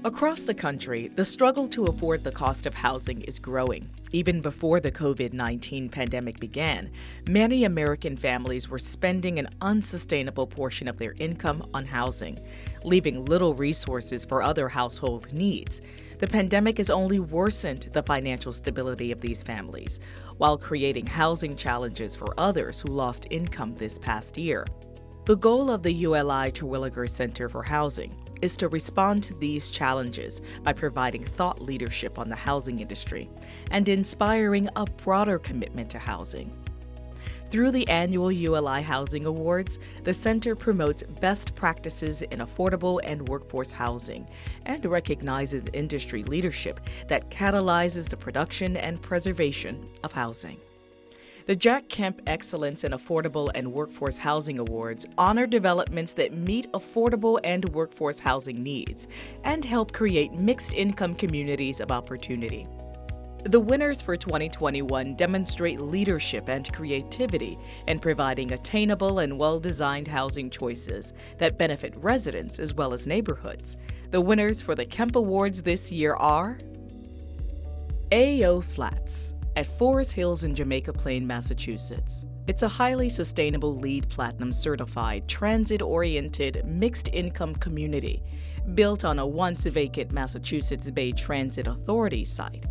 Across the country, the struggle to afford the cost of housing is growing. Even before the COVID-19 pandemic began, many American families were spending an unsustainable portion of their income on housing, leaving little resources for other household needs. The pandemic has only worsened the financial stability of these families, while creating housing challenges for others who lost income this past year. The goal of the ULI Terwilliger Center for Housing is to respond to these challenges by providing thought leadership on the housing industry and inspiring a broader commitment to housing. Through the annual ULI Housing Awards, the center promotes best practices in affordable and workforce housing and recognizes industry leadership that catalyzes the production and preservation of housing. The Jack Kemp Excellence in Affordable and Workforce Housing Awards honor developments that meet affordable and workforce housing needs and help create mixed-income communities of opportunity. The winners for 2021 demonstrate leadership and creativity in providing attainable and well-designed housing choices that benefit residents as well as neighborhoods. The winners for the Kemp Awards this year are AO Flats at Forest Hills in Jamaica Plain, Massachusetts. It's a highly sustainable LEED Platinum certified, transit-oriented, mixed-income community built on a once-vacant Massachusetts Bay Transit Authority site.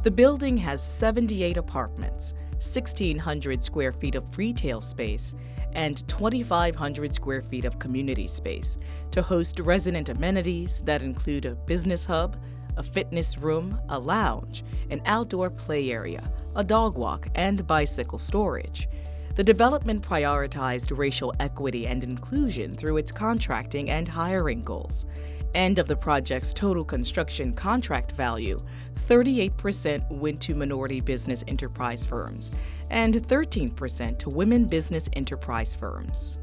The building has 78 apartments, 1,600 square feet of retail space, and 2,500 square feet of community space to host resident amenities that include a business hub, a fitness room, a lounge, an outdoor play area, a dog walk, and bicycle storage. The development prioritized racial equity and inclusion through its contracting and hiring goals. And of the project's total construction contract value, 38% went to minority business enterprise firms and 13% to women business enterprise firms.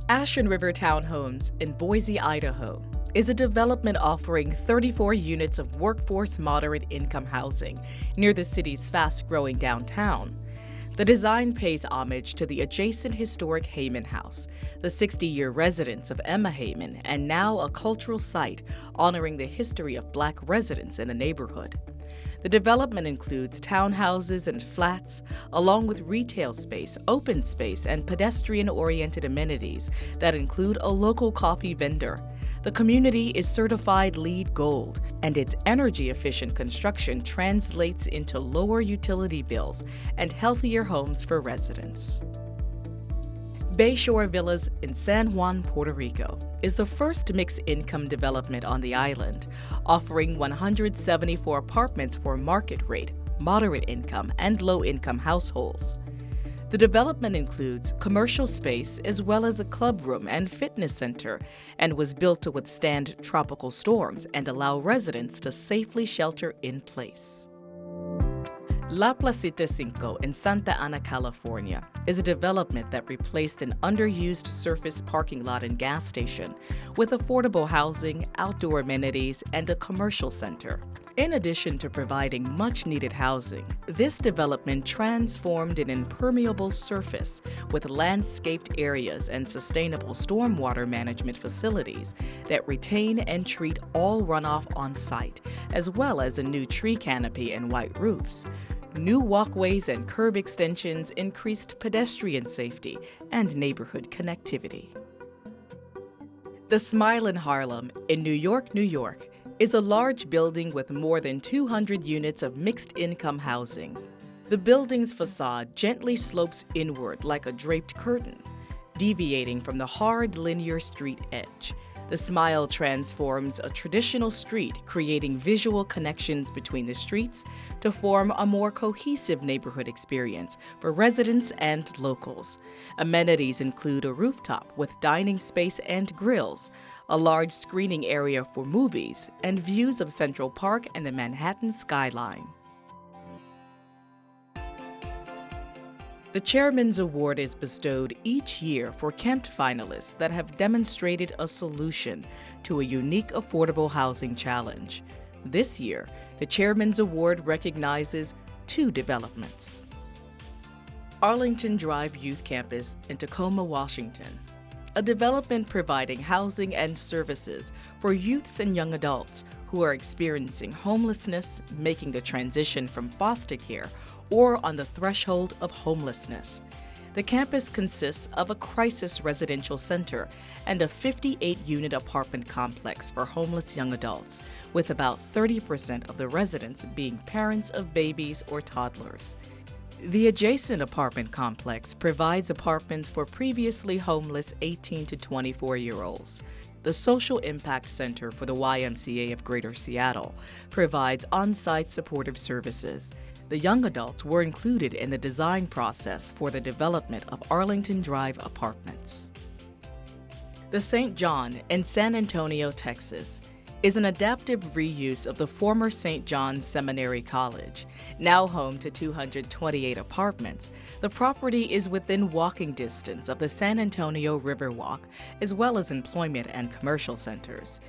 Ashen River Townhomes in Boise, Idaho is a development offering 34 units of workforce moderate income housing near the city's fast-growing downtown. The design pays homage to the adjacent historic Heyman House, the 60-year residence of Emma Heyman, and now a cultural site honoring the history of Black residents in the neighborhood. The development includes townhouses and flats, along with retail space, open space, and pedestrian-oriented amenities that include a local coffee vendor. The community is certified LEED Gold, and its energy-efficient construction translates into lower utility bills and healthier homes for residents. Bayshore Villas in San Juan, Puerto Rico is the first mixed-income development on the island, offering 174 apartments for market-rate, moderate-income, and low-income households. The development includes commercial space as well as a club room and fitness center and was built to withstand tropical storms and allow residents to safely shelter in place. La Placita Cinco in Santa Ana, California is a development that replaced an underused surface parking lot and gas station with affordable housing, outdoor amenities, and a commercial center. In addition to providing much-needed housing, this development transformed an impermeable surface with landscaped areas and sustainable stormwater management facilities that retain and treat all runoff on-site, as well as a new tree canopy and white roofs. New walkways and curb extensions increased pedestrian safety and neighborhood connectivity. The Smile in Harlem in New York, New York, is a large building with more than 200 units of mixed-income housing. The building's facade gently slopes inward like a draped curtain, deviating from the hard linear street edge. The Smile transforms a traditional street, creating visual connections between the streets to form a more cohesive neighborhood experience for residents and locals. Amenities include a rooftop with dining space and grills, a large screening area for movies, and views of Central Park and the Manhattan skyline. The Chairman's Award is bestowed each year for Kemp finalists that have demonstrated a solution to a unique affordable housing challenge. This year, the Chairman's Award recognizes 2 developments. Arlington Drive Youth Campus in Tacoma, Washington. a development providing housing and services for youths and young adults who are experiencing homelessness, making the transition from foster care, or on the threshold of homelessness. The campus consists of a crisis residential center and a 58-unit apartment complex for homeless young adults, with about 30% of the residents being parents of babies or toddlers. The adjacent apartment complex provides apartments for previously homeless 18 to 24-year-olds. The Social Impact Center for the YMCA of Greater Seattle provides on-site supportive services. The young adults were included in the design process for the development of Arlington Drive apartments. The St. John in San Antonio, Texas, is an adaptive reuse of the former St. John's Seminary College. Now home to 228 apartments, the property is within walking distance of the San Antonio Riverwalk, as well as employment and commercial centers.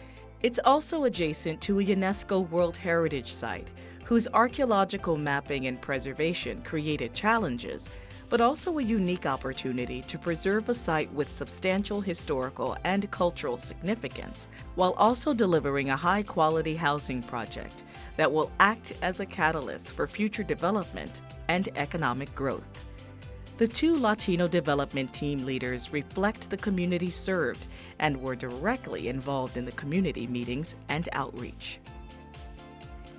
It's also adjacent to a UNESCO World Heritage Site, whose archaeological mapping and preservation created challenges, but also a unique opportunity to preserve a site with substantial historical and cultural significance, while also delivering a high-quality housing project that will act as a catalyst for future development and economic growth. The two Latino development team leaders reflect the community served and were directly involved in the community meetings and outreach.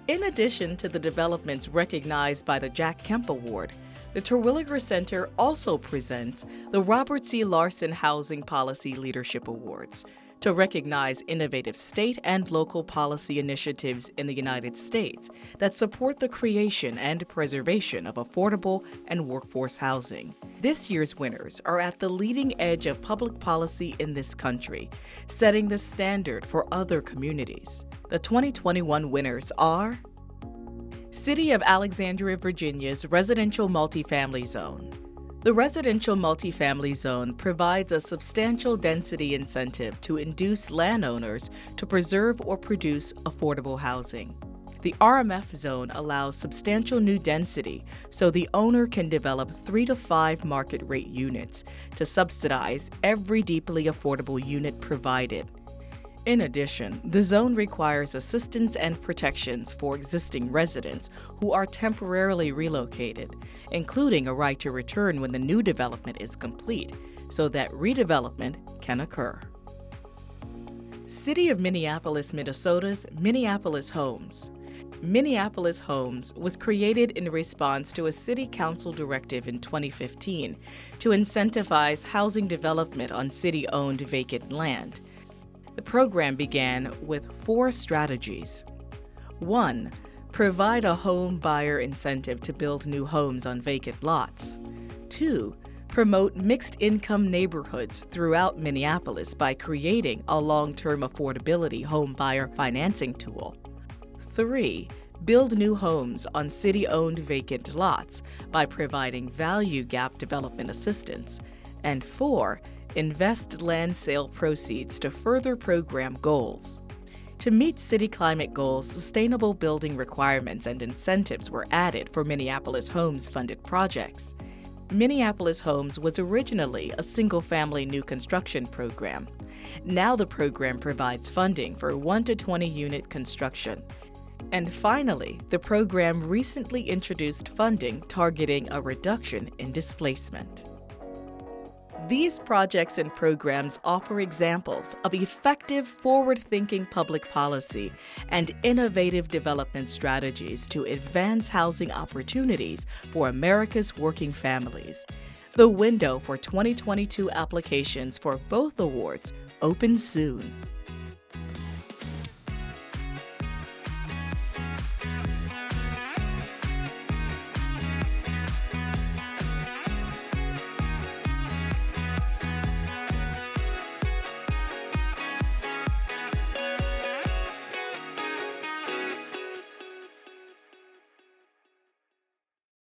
In addition to the developments recognized by the Jack Kemp Award, the Terwilliger Center also presents the Robert C. Larson Housing Policy Leadership Awards to recognize innovative state and local policy initiatives in the United States that support the creation and preservation of affordable and workforce housing. This year's winners are at the leading edge of public policy in this country, setting the standard for other communities. The 2021 winners are City of Alexandria, Virginia's Residential Multifamily Zone. The Residential Multifamily Zone provides a substantial density incentive to induce landowners to preserve or produce affordable housing. The RMF zone allows substantial new density so the owner can develop 3 to 5 market rate units to subsidize every deeply affordable unit provided. In addition, the zone requires assistance and protections for existing residents who are temporarily relocated, including a right to return when the new development is complete, so that redevelopment can occur. City of Minneapolis, Minnesota's Minneapolis Homes. Minneapolis Homes was created in response to a City Council directive in 2015 to incentivize housing development on city-owned vacant land. The program began with 4 strategies. 1. Provide a home buyer incentive to build new homes on vacant lots. 2. Promote mixed-income neighborhoods throughout Minneapolis by creating a long-term affordability home buyer financing tool. 3. Build new homes on city-owned vacant lots by providing value gap development assistance. And 4. Invest land sale proceeds to further program goals. To meet city climate goals, sustainable building requirements and incentives were added for Minneapolis Homes funded projects. Minneapolis Homes was originally a single-family new construction program. Now the program provides funding for 1 to 20 unit construction. And finally, the program recently introduced funding targeting a reduction in displacement. These projects and programs offer examples of effective, forward-thinking public policy and innovative development strategies to advance housing opportunities for America's working families. The window for 2022 applications for both awards opens soon.